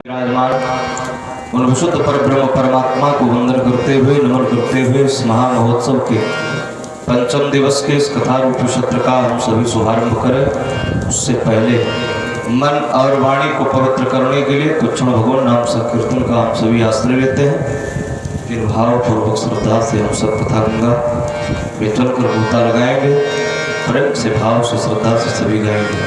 विराजमान उन विशुद्ध परब्रह्म परमात्मा को वंदन करते हुए नमन करते हुए इस महामहोत्सव के पंचम दिवस के इस कथा रूप सत्र का हम सभी शुभारंभ करें। उससे पहले मन और वाणी को पवित्र करने के लिए कुछ क्षण भगवान नाम संकीर्तन का हम सभी आश्रय लेते हैं। फिर भावपूर्वक श्रद्धा से हम सब कथा गंगा में चलकर गोता लगाएंगे। प्रेम से भाव से श्रद्धा से सभी गाएंगे।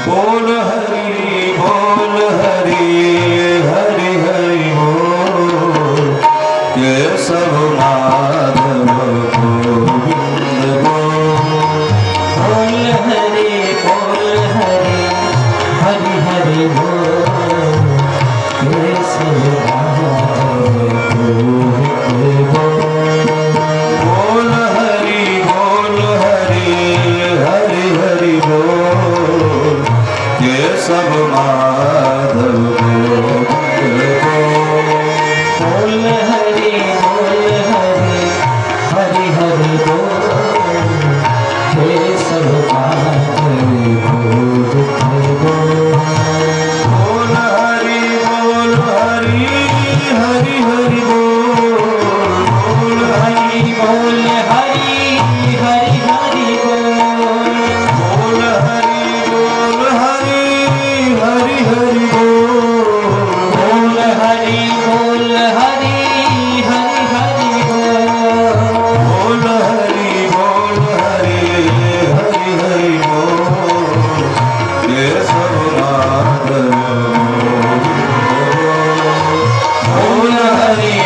बोल हरि हरि हरि हरि बोल केशव माधव गोविंद बोल हरि हरि हरि हरि बोल केशव माधव गोविंद बोल हरि हरि हरि बोल सब माधव बोल हरि हरि हरि बोल हे सब माधव बोल हरि हरि हरि बोल हरि हरि हरि हरि बोल हरि हरि हरि बोल हरि हरि हरि बोल हरि हरि हरि बोल ये सब माधव बोल हरि हरि हरि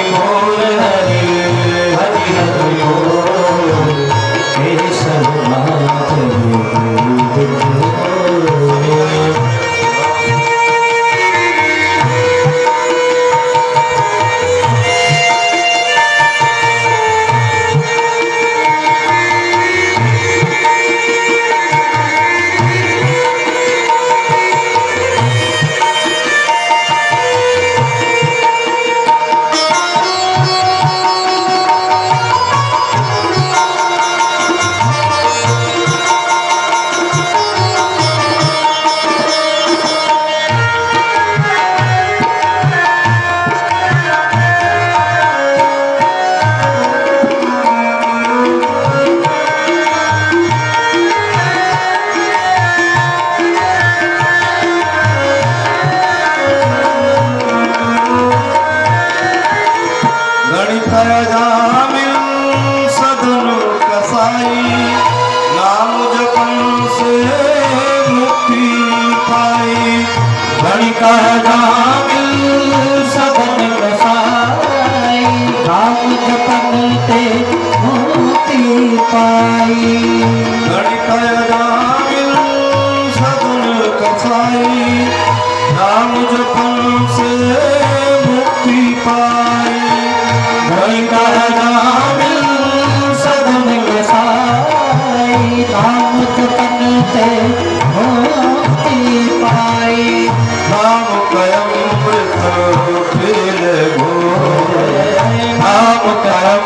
बोल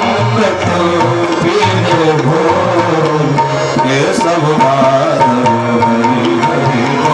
ये सब माधव हरि हरि बोल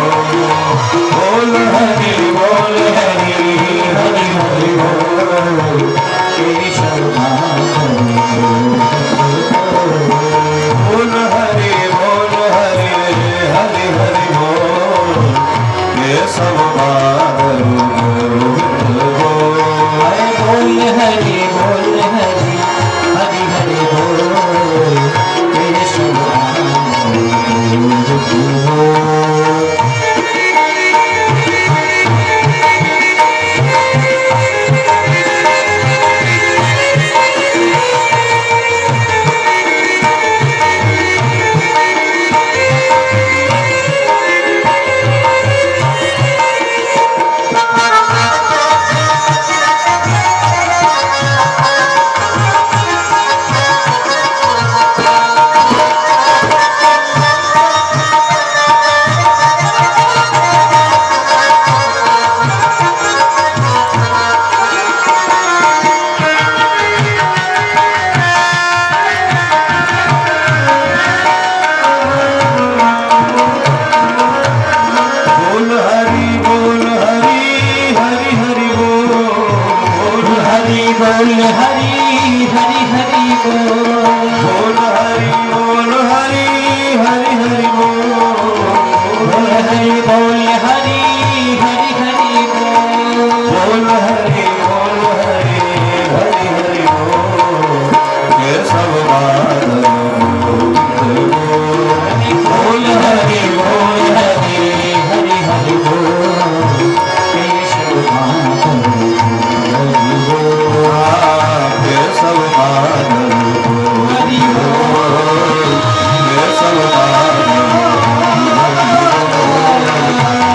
केशव माधव बोल हरि बोल हरि हरि हरि बोल केशव माधव हरि बोल केशव माधव हरि बोल केशव माधव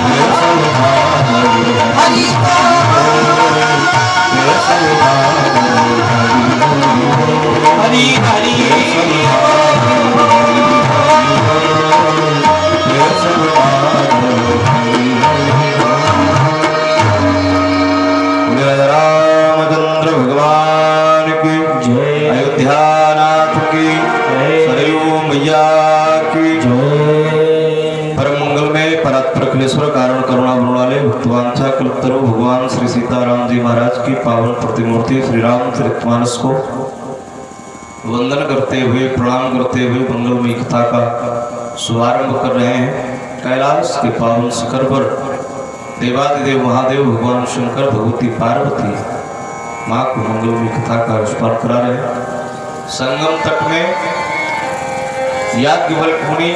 केशव माधव हरि केशव माधव हरि हरि केशव रामचंद्र भगवान की जय अयोध्यानाथ की सरयू मैया की जय परम मंगल में परात्पर अखिलेश्वर कारण करुणा वाले भक्तवांछा कल्पतरु भगवान श्री सीताराम जी महाराज की पावन प्रतिमूर्ति श्री राम चरितमानस को वंदन करते हुए प्रणाम करते हुए मंगलमयी कथा का शुभारंभ कर रहे हैं। कैलाश के पावन शिखर पर देवादिदेव महादेव भगवान शंकर भगवती पार्वती माँ को मंगलमयी कथा का स्मरण करा रहे हैं। संगम तट में याज्ञवल्क्य मुनि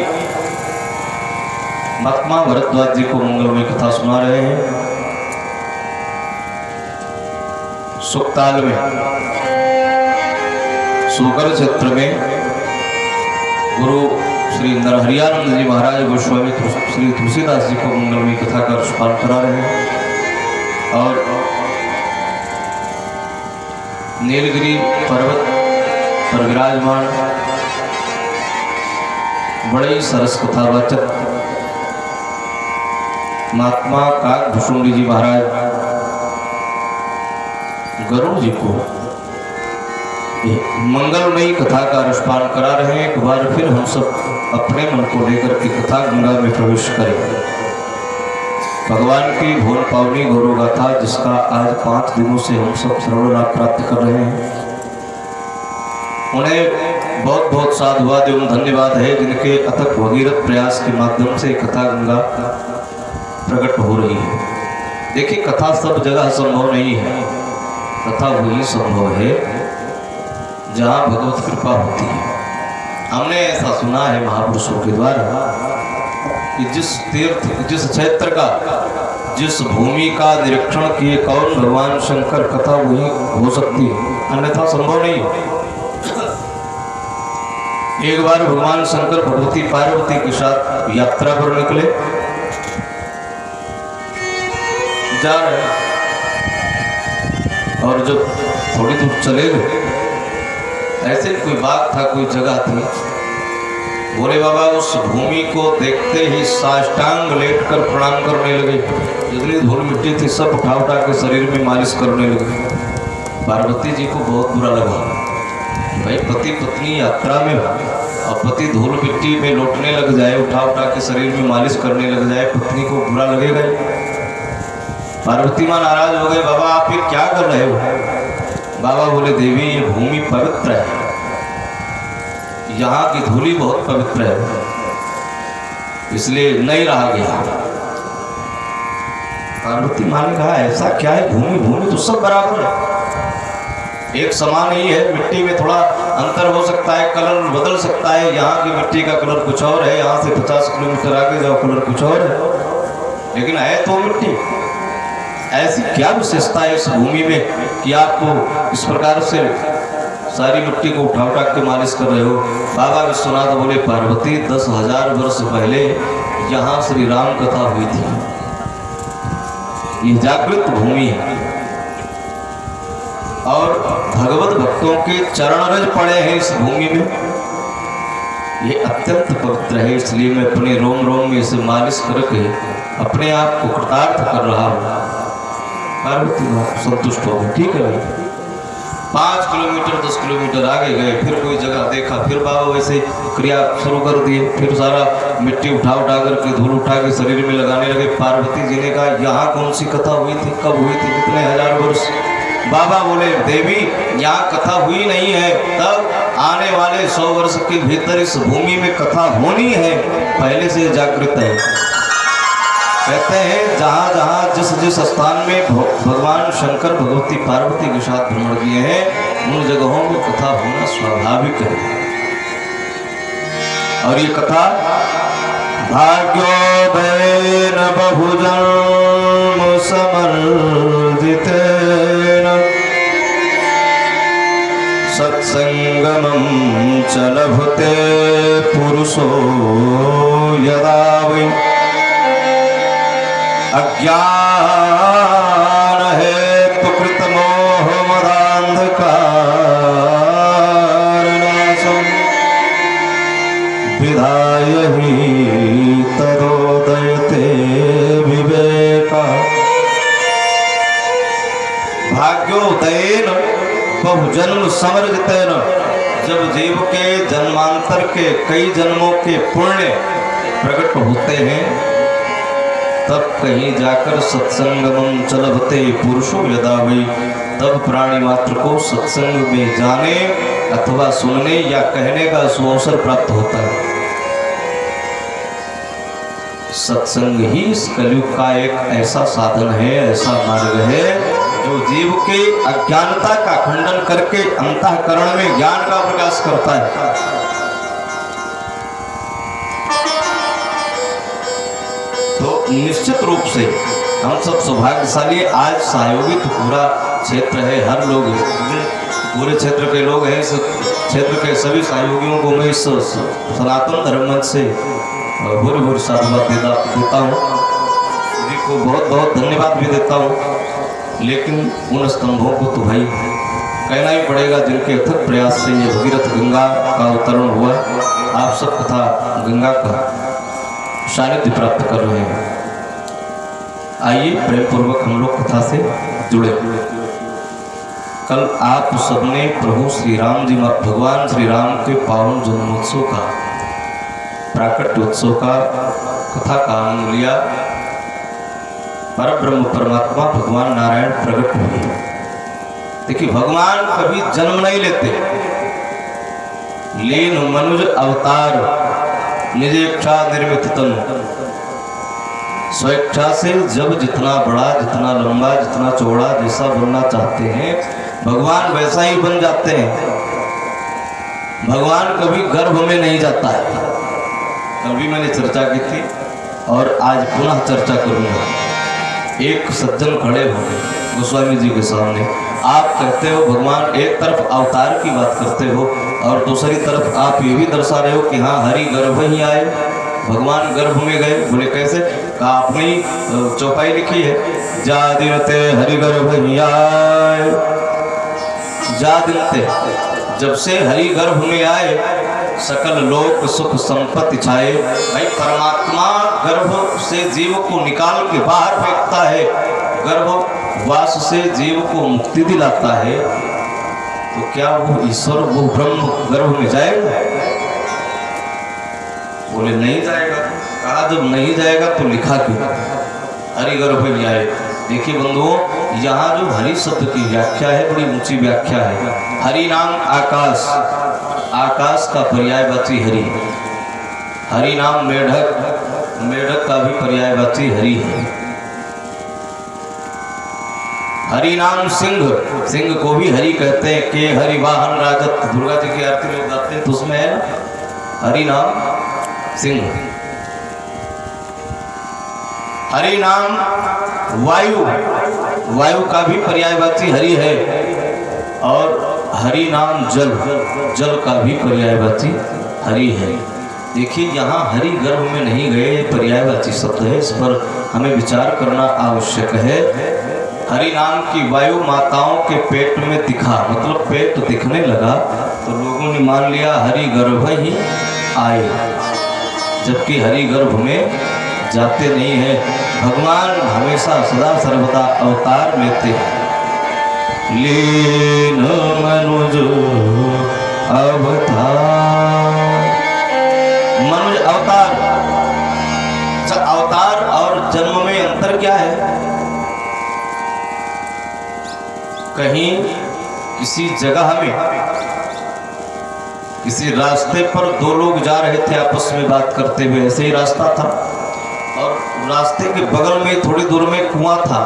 महात्मा भरद्वाज जी को मंगलमयी कथा सुना रहे हैं। सुक्ताल में सुकर क्षेत्र में गुरु श्री नरहरियानंद जी महाराज गोस्वामी श्री तुलसीदास जी को मंगलमयी कथा का स्मरण करा रहे हैं। और नीलगिरी पर्वत पर विराजमान बड़े ही सरस कथावाचक महात्मा काकभूषुंडी जी महाराज गरुड़ जी को मंगलमयी कथा का अनुष्ठान करा रहे हैं। एक बार फिर हम सब अपने मन को लेकर के कथा गंगा में प्रवेश करें। भगवान की भुवन पावनी गौरव गाथा जिसका आज 5 दिनों से हम सब श्रवण लाभ प्राप्त कर रहे हैं, उन्हें बहुत बहुत साधुवाद एवं धन्यवाद है जिनके अथक भगीरथ प्रयास के माध्यम से कथा गंगा प्रकट हो रही है। देखिए, कथा सब जगह संभव नहीं है, कथा वही संभव है जहाँ भगवत कृपा होती है। हमने ऐसा सुना है महापुरुषों के द्वारा कि जिस तीर्थ, जिस क्षेत्र का, जिस भूमि का निरीक्षण किए कौन भगवान शंकर, कथा वही हो सकती है, अन्यथा संभव नहीं है। एक बार भगवान शंकर भगवती पार्वती के साथ यात्रा पर निकले, जा रहे और जब थोड़ी दूर चले गए, ऐसे कोई बाग था, कोई जगह थी। भोले बाबा उस भूमि को देखते ही साष्टांग लेटकर प्रणाम करने लगे। जितनी धूल मिट्टी थी सब उठा उठा के शरीर में मालिश करने लगे। पार्वती जी को बहुत बुरा लगा, भाई पति पत्नी यात्रा में और पति धूल मिट्टी में लौटने लग जाए, उठा उठा के शरीर में मालिश करने लग जाए, पत्नी को बुरा लगेगा। पार्वती माँ नाराज हो गए, बाबा आप ये क्या कर रहे हो? बाबा बोले, देवी ये भूमि पवित्र है, यहाँ की धूली बहुत पवित्र है, इसलिए नहीं रहा गया। पार्वती माँ ने कहा, ऐसा क्या है? भूमि भूमि तो सब बराबर है, एक समान ही है। मिट्टी में थोड़ा अंतर हो सकता है, कलर बदल सकता है। यहाँ की मिट्टी का कलर कुछ और है, यहाँ से 50 किलोमीटर आगे जाओ कलर कुछ और है, लेकिन है तो मिट्टी। ऐसी क्या विशेषता है इस भूमि में कि आप इस प्रकार से सारी मिट्टी को उठा उठा के मालिश कर रहे हो? बाबा विश्वनाथ बोले, पार्वती 10,000 वर्ष पहले यहाँ श्री राम कथा हुई थी, ये जागृत भूमि है और भगवत भक्तों के चरण रज पड़े हैं इस भूमि में, ये अत्यंत पवित्र है। इसलिए मैं अपने रोम रोम में इसे मालिश करके अपने आप को कृतार्थ कर रहा हूँ। पार्वती संतुष्ट हो गई, ठीक है भाई। 5 किलोमीटर 10 किलोमीटर आगे गए, फिर कोई जगह देखा, फिर बाबा वैसे क्रिया शुरू कर दिए, फिर सारा मिट्टी उठा उठा करके धूल उठा के शरीर में लगाने लगे। पार्वती जी ने कहा, यहाँ कौन सी कथा हुई थी, कब हुई थी, कितने हजार वर्ष? बाबा बोले, देवी यहाँ कथा हुई नहीं है, तब आने वाले 100 वर्ष के भीतर इस भूमि में कथा होनी है, पहले से जागृत है। कहते हैं जहाँ जहाँ जिस जिस स्थान में भगवान शंकर भगवती पार्वती के साथ भ्रमण किए हैं, उन जगहों में कथा होना स्वाभाविक है। और ये कथा भाग्योदयेन बहुजन्म समर्जितेन सत्संगमं च लभते पुरुषो यदा वै अज्ञान हेतु कृत मोह मदान्धकारनाशं विधाय हि तदोदयते विवेका। भाग्योदयेन बहुजन्म समर्जितेन, जब जीव के जन्मांतर के कई जन्मों के पुण्य प्रकट होते हैं तब कहीं जाकर सत्संगमं च लभते पुरुषो यदा वै, तब प्राणी मात्र को सत्संग में जाने अथवा सुनने या कहने का सुअवसर प्राप्त होता है। सत्संग ही इस कलयुग का एक ऐसा साधन है, ऐसा मार्ग है जो जीव के अज्ञानता का खंडन करके अंतःकरण में ज्ञान का प्रकाश करता है। तो निश्चित रूप से हम सब सौभाग्यशाली, आज सहयोगी तो पूरा क्षेत्र है, हर लोग पूरे क्षेत्र के लोग हैं। इस क्षेत्र के सभी सहयोगियों को मैं इस सनातन धर्म मंच से भूरी भूरी साधुवाद देता हूँ, जी को बहुत बहुत धन्यवाद भी देता हूँ। लेकिन उन स्तंभों को तो भाई कहना ही पड़ेगा जिनके अथक प्रयास से ये भगीरथ गंगा का अवतरण हुआ। आप सब कथा गंगा का सानिध्य प्राप्त कर रहे हैं। आइए प्रेम पूर्वक हम लोग कथा से जुड़े। कल आप सबने प्रभु श्री राम जी, भगवान श्री राम के पावन जन्मोत्सव का, प्राकट्य उत्सव का कथा का आनंद लिया। परब्रह्म परमात्मा भगवान नारायण प्रकट हुए। देखिए भगवान कभी जन्म नहीं लेते, लीन मनुज अवतार निज इच्छा निर्मित तनु, स्वेच्छा से जब जितना बड़ा, जितना लंबा, जितना चौड़ा, जैसा बनना चाहते हैं भगवान वैसा ही बन जाते हैं। भगवान कभी गर्भ में नहीं जाता है। कल भी मैंने चर्चा की थी और आज पुनः चर्चा करूंगा। एक सज्जन खड़े हो गए गोस्वामी जी के सामने, आप कहते हो भगवान, एक तरफ अवतार की बात करते हो और दूसरी तरफ आप ये भी दर्शा रहे हो कि हाँ हरि गर्भ ही आए, भगवान गर्भ में गए। बोले कैसे? कहा आपने ही चौपाई लिखी है, जा दिनते हरि गर्भ ही आए। जा दिनते, जब से हरि गर्भ में आए सकल लोक सुख संपत्ति छाए। भाई परमात्मा गर्भ से जीव को निकाल के बाहर फेंकता है, गर्भवास से जीव को मुक्ति दिलाता है। तो क्या वो ईश्वर, वो ब्रह्म गर्भ में जाएगा? बोले नहीं जाएगा। कहा जब नहीं जाएगा तो लिखा क्यों हरि गर्भ में आए? देखिए बंधुओं, यहाँ जो हरि शब्द की व्याख्या है बड़ी ऊंची व्याख्या है। हरि नाम आकाश, आकाश का पर्यायवाची हरि। हरि नाम मेढक, मेढक का भी पर्यायवाची हरि है। हरि नाम सिंह, सिंह को भी हरि कहते हैं। के हरि वाहन राजत, दुर्गा जी की आरती लोग गाते हैं तो उसमें है हरि नाम सिंह। हरि नाम वायु, वायु का भी पर्यायवाची हरि है। और हरि नाम जल, जल का भी पर्यायवाची हरि है। देखिए यहाँ हरि गर्भ में नहीं गए, ये पर्यायवाची शब्द है, इस पर हमें विचार करना आवश्यक है। हरि नाम की वायु माताओं के पेट में दिखा, मतलब पेट दिखने लगा तो लोगों ने मान लिया हरि गर्भ ही आए, जबकि हरि गर्भ में जाते नहीं है। भगवान हमेशा सदा सर्वदा अवतार लेते हैं। लीन मनुज अवतार, मनुज अवतार। अवतार और जन्म में अंतर क्या है? कहीं किसी जगह में, किसी रास्ते पर दो लोग जा रहे थे आपस में बात करते हुए, ऐसे ही रास्ता था और रास्ते के बगल में थोड़ी दूर में कुआं था।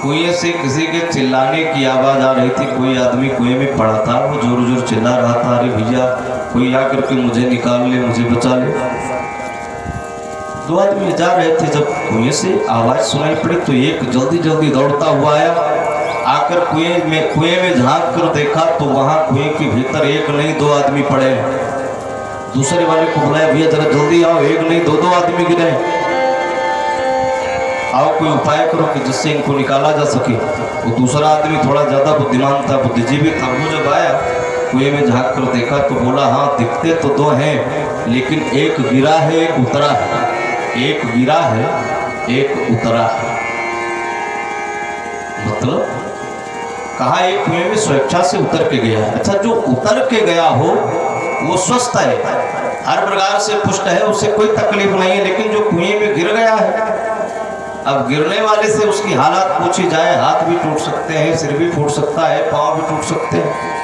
कुएं से किसी के चिल्लाने की आवाज़ आ रही थी। कोई आदमी कुएं में पड़ा था, वो जोर जोर चिल्ला रहा था, अरे भैया कोई आकर के मुझे निकाल ले, मुझे बचा ले। दो आदमी जा रहे थे, जब कुएं से आवाज़ सुनाई पड़ी तो एक जल्दी जल्दी दौड़ता हुआ आया, आकर कुएं में झांक कर देखा तो वहाँ कुएं के भीतर एक नहीं दो आदमी पड़े हैं। दूसरे वाले को बुलाया, भैया जरा जल्दी आओ, एक नहीं दो आदमी गिरे, आओ कोई उपाय करो कि जिससे इनको निकाला जा सके। वो दूसरा आदमी थोड़ा ज़्यादा बुद्धिमान था, बुद्धिजीवी था। वो जब आया कुएं में झांक कर देखा तो बोला, हाँ दिखते तो दो हैं, लेकिन एक गिरा है एक उतरा है, एक गिरा है एक उतरा है। मतलब कहा एक कुएं में स्वेच्छा से उतर के गया है। अच्छा, जो उतर के गया हो वो स्वस्थ है, हर प्रकार से पुष्ट है, उसे कोई तकलीफ नहीं है। लेकिन जो कुएं में गिर गया है, अब गिरने वाले से उसकी हालत पूछी जाए, हाथ भी टूट सकते हैं, सिर भी फूट सकता है, पांव भी टूट सकते हैं।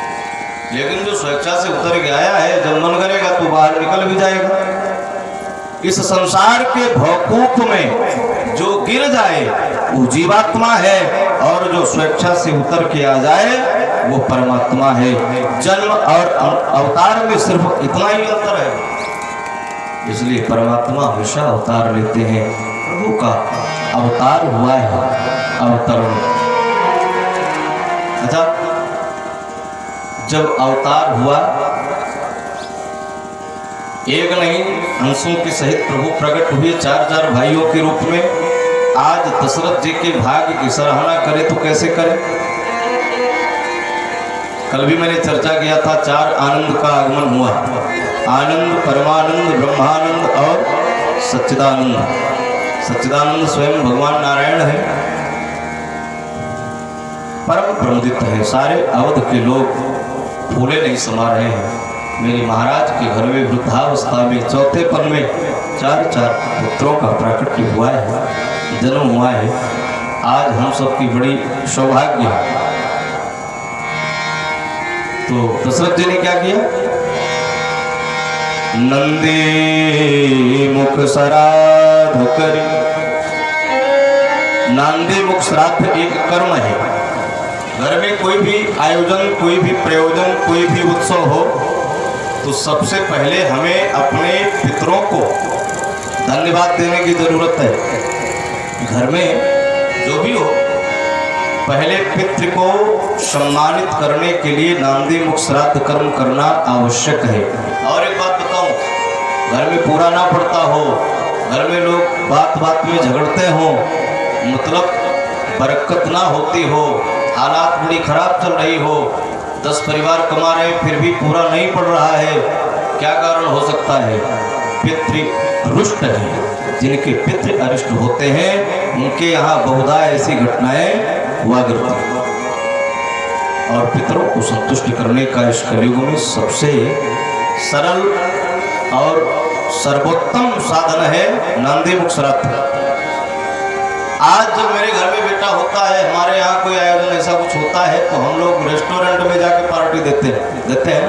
लेकिन जो स्वेच्छा से उतर के आया है, जब मन करेगा तो बाहर निकल भी जाएगा। इस संसार के भवकूप में जो गिर जाए वो जीवात्मा है, और जो स्वेच्छा से उतर के आ जाए वो परमात्मा है। जन्म और अवतार में सिर्फ इतना ही अंतर है। इसलिए परमात्मा हमेशा अवतार लेते हैं। प्रभु का अवतार हुआ है, अवतरण। अच्छा, जब अवतार हुआ, एक नहीं अंशों के सहित प्रभु प्रकट हुए 4 भाइयों के रूप में। आज दशरथ जी के भाग्य की सराहना करें तो कैसे करें। कल भी मैंने चर्चा किया था, 4 आनंद का आगमन हुआ, आनंद, परमानंद, ब्रह्मानंद और सच्चिदानंद। सच्चिदानंद स्वयं भगवान नारायण है, परम ब्रह्मदित है। सारे अवध के लोग फूले नहीं समा रहे हैं। मेरे महाराज के घर में वृद्धावस्था में चौथे पन में 4 पुत्रों का प्राकट्य हुआ है, जन्म हुआ है। आज हम सबकी बड़ी सौभाग्य है। तो दशरथ जी ने क्या किया, नंदी मुख श्राद्ध करी। नंदी मुख श्राद्ध एक कर्म है। घर में कोई भी आयोजन, कोई भी प्रयोजन, कोई भी उत्सव हो तो सबसे पहले हमें अपने पितरों को धन्यवाद देने की जरूरत है। घर में जो भी हो, पहले पितृ को सम्मानित करने के लिए नांदी मुख श्राद्ध कर्म करना आवश्यक है। और एक बात बताऊं, घर में पूरा ना पड़ता हो, घर में लोग बात बात में झगड़ते हो, मतलब बरकत ना होती हो, हालात बड़ी खराब चल रही हो, 10 परिवार कमा रहे फिर भी पूरा नहीं पड़ रहा है, क्या कारण हो सकता है? पितृ रुष्ट है। जिनके पितृ अरिष्ट होते हैं उनके यहाँ बहुधा ऐसी घटनाएं हुआ करती हैं। और पितरों को संतुष्ट करने का इस कलयुग में सबसे सरल और सर्वोत्तम साधन है नांदी मुख श्राद्ध। आज जब मेरे घर में बेटा होता है, हमारे यहाँ कोई आयोजन ऐसा कुछ होता है तो हम लोग रेस्टोरेंट में जाके पार्टी देते हैं।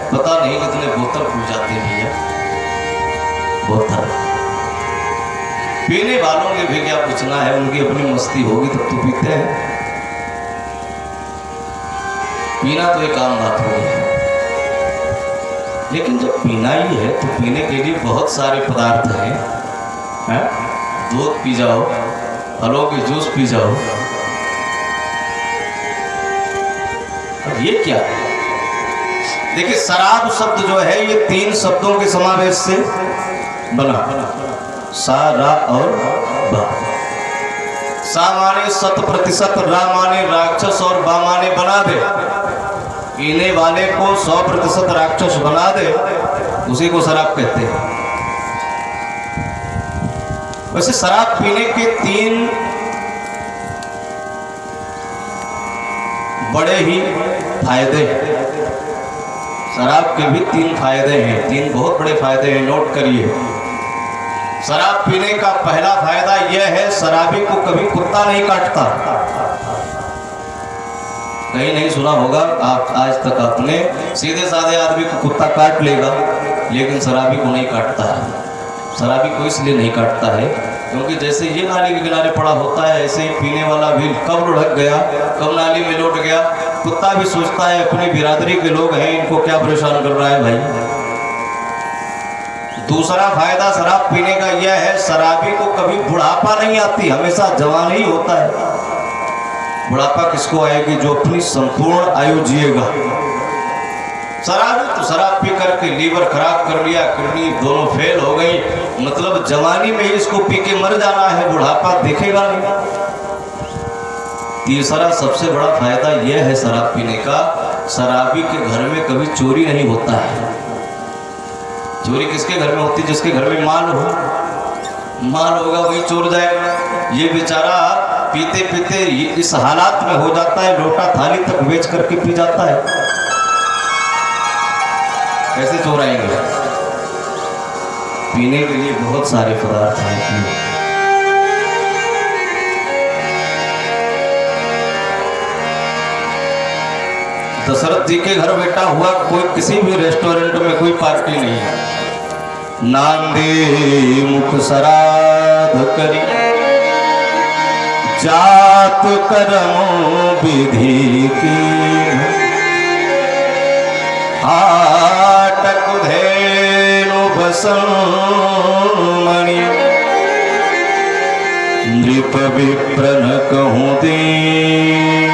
पता नहीं कितने बोतल पी जाते हैं भैया, बोतल। पीने वालों के भी क्या पूछना है, उनकी अपनी मस्ती होगी तब तो पीते हैं। पीना तो एक आम बात हो गई, लेकिन जब पीना ही है तो पीने के लिए बहुत सारे पदार्थ हैं। दूध पी जाओ, फलों के जूस पी जाओ, अब ये क्या है? देखिए, शराब शब्द जो है ये 3 शब्दों के समावेश से बना, सा, रा और बा। सा माने 100%, रा माने राक्षस और बा माने बना दे। पीने वाले को 100% राक्षस बना दे, उसी को शराब कहते हैं। वैसे शराब पीने के 3 बड़े ही फायदे हैं। शराब के भी 3 फायदे हैं, 3 बहुत बड़े फायदे हैं, नोट करिए। शराब पीने का पहला फायदा यह है, शराबी को कभी कुत्ता नहीं काटता। कहीं नहीं सुना होगा आप, आज तक आपने सीधे साधे आदमी को कुत्ता काट लेगा, लेकिन शराबी को नहीं काटता है। शराबी को इसलिए नहीं काटता है क्योंकि जैसे ये नाली के किनारे पड़ा होता है ऐसे ही पीने वाला भी कब लुढ़क गया, कब नाली में लौट गया। कुत्ता भी सोचता है अपनी बिरादरी के लोग हैं, इनको क्या परेशान कर रहा है भाई। दूसरा फायदा शराब पीने का यह है, शराबी को कभी बुढ़ापा नहीं आती, हमेशा जवान ही होता है। बुढ़ापा किसको आएगी? जो अपनी संपूर्ण आयु जिएगा। शराबी तो शराब पी करके लीवर खराब कर लिया, किडनी दोनों फेल हो गई, मतलब जवानी में इसको पी के मर जाना है, बुढ़ापा दिखेगा नहीं। तीसरा सबसे बड़ा फायदा यह है शराब पीने का, शराबी के घर में कभी चोरी नहीं होता है। चोरी किसके घर में होती? जिसके घर में माल हो, माल होगा वही चोर जाएगा। ये बेचारा पीते पीते इस हालात में हो जाता है, लोटा थाली तक बेच करके पी जाता है। कैसे चोर आएंगे? पीने के लिए बहुत सारे पदार्थ हैं। दशरथ जी के घर बेटा हुआ, कोई किसी भी रेस्टोरेंट में कोई पार्टी नहीं है। नांदे मुख सराध करी, जात कर्मों विधि की, हाटक धेनु बसमणि, नृप विप्र न कहूं दीन।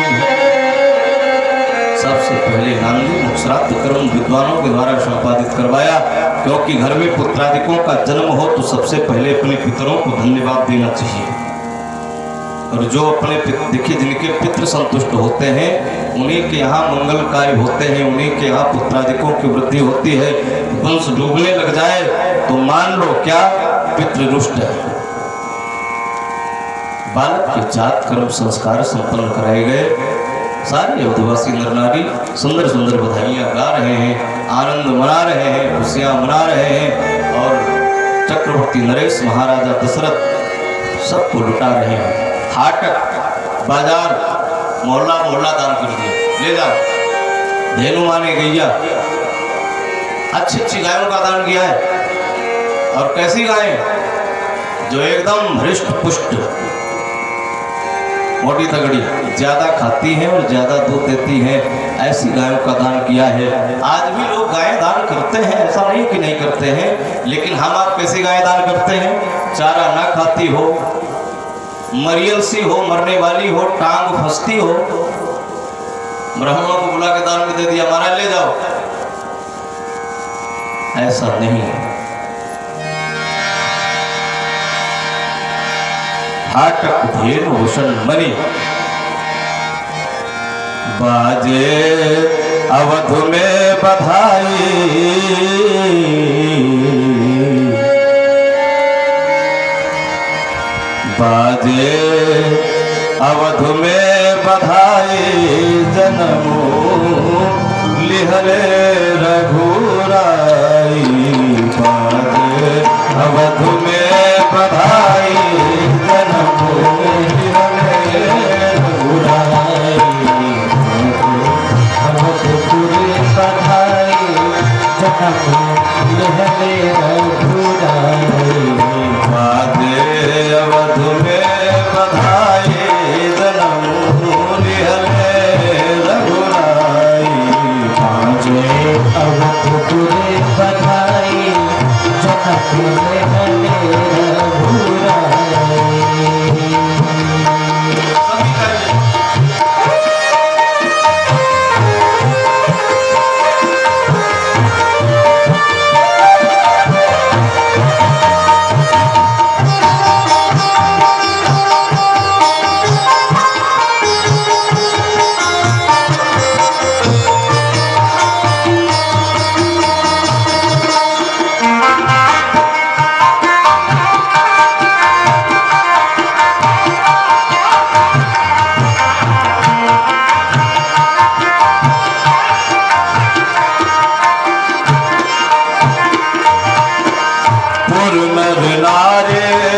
सबसे पहले नांदी मुख श्राद्ध कर्म विद्वानों के द्वारा संपादित करवाया, क्योंकि घर में पुत्रादिकों का जन्म हो तो सबसे पहले अपने पितरों को धन्यवाद देना चाहिए। और जो अपने देखिए जिनके पितृ संतुष्ट होते हैं उन्हीं के यहाँ मंगल कार्य होते हैं, उन्हीं के यहाँ पुत्रादिकों की वृद्धि होती है। वंश डूबने लग जाए तो मान लो क्या पितृ रुष्ट है। बालक के जात कर्म संस्कार संपन्न कराए गए। सारे अवधवासी नर नारी सुंदर सुंदर बधाइयाँ गा रहे हैं, आनंद मना रहे हैं, खुशियाँ मना रहे हैं, और चक्रवर्ती नरेश महाराजा दशरथ सबको लुटा रहे हैं। हाटक बाजार मोहल्ला मोहल्ला दान कर दिया, ले जाओ। धेनु माने गैया, अच्छी अच्छी गायों का दान किया है। और कैसी गायें? जो एकदम हृष्ट पुष्ट, मोटी तगड़ी, ज्यादा खाती हैं और ज्यादा दूध देती हैं, ऐसी गायों का दान किया है। आज भी लोग गायें दान करते हैं, ऐसा नहीं कि नहीं करते हैं, लेकिन हम आप कैसी गायें दान करते हैं? चारा ना खाती हो, मरियल सी हो, मरने वाली हो, टांग फंसती हो, ब्राह्मणों को बुला के दान में दे दिया, महाराज ले जाओ, ऐसा नहीं। हाटक धेनु भूषण मणि, बाजे अवध में बधाई, बाजे अवध में बधाई, जन्मो लिहले रघुराई। बाजे अवध में बधाई, जन्मो लिहले रघुराई। अवधपुरी बधाई, जन्मो लिहले रघुराई। बाजे अवध में बधाई, जन्मो लिहले रघुराई। बाजे अवधपुरी बधाई, जन्मो लिहले रघुराई।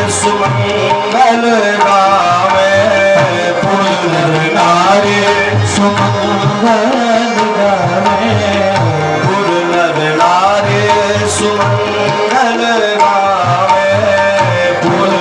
सुमंगल गावे, पुर नारी सुमंगल गावे, पुर नारी सुमंगल गावे, पुर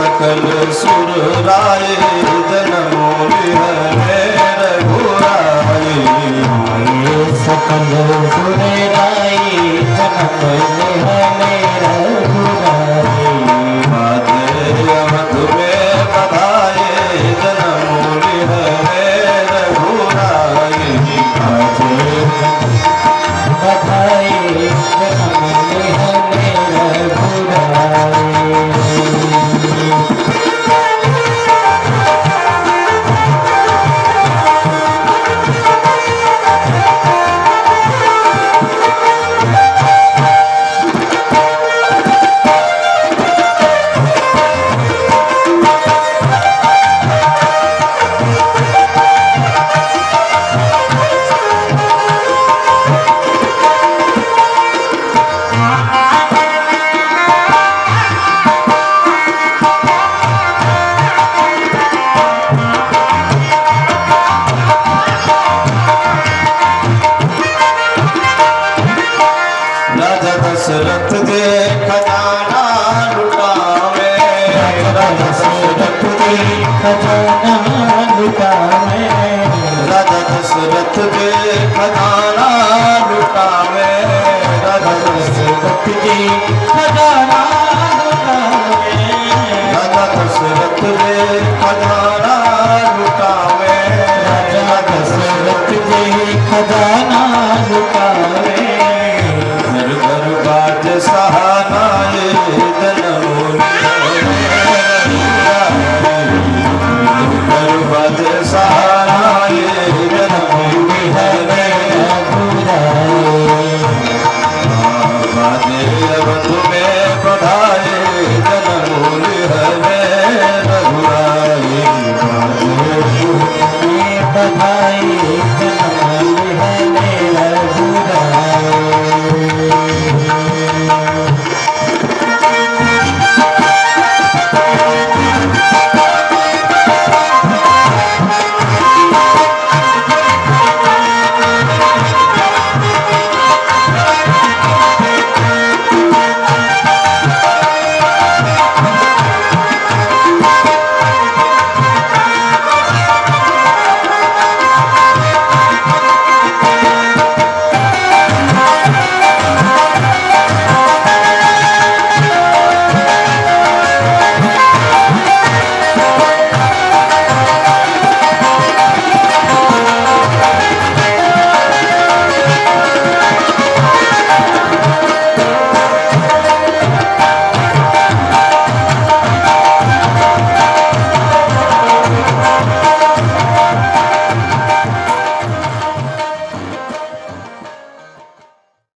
सकल सुर राय जन्मो निहरे रघुराई आए सकल सुर राय जन्म निहरे रघुराई अवध में बधाए जन्मो निहरे रघुराई बधाई जन्म निहरे रघुराई दशरथ के खजाना लुटावे राजा दशरथ के खजाना लुटावे राजा दशरथ के खजाना लुटावे राजा दशरथ के खजाना लुटावे राजा दशरथ के खजाना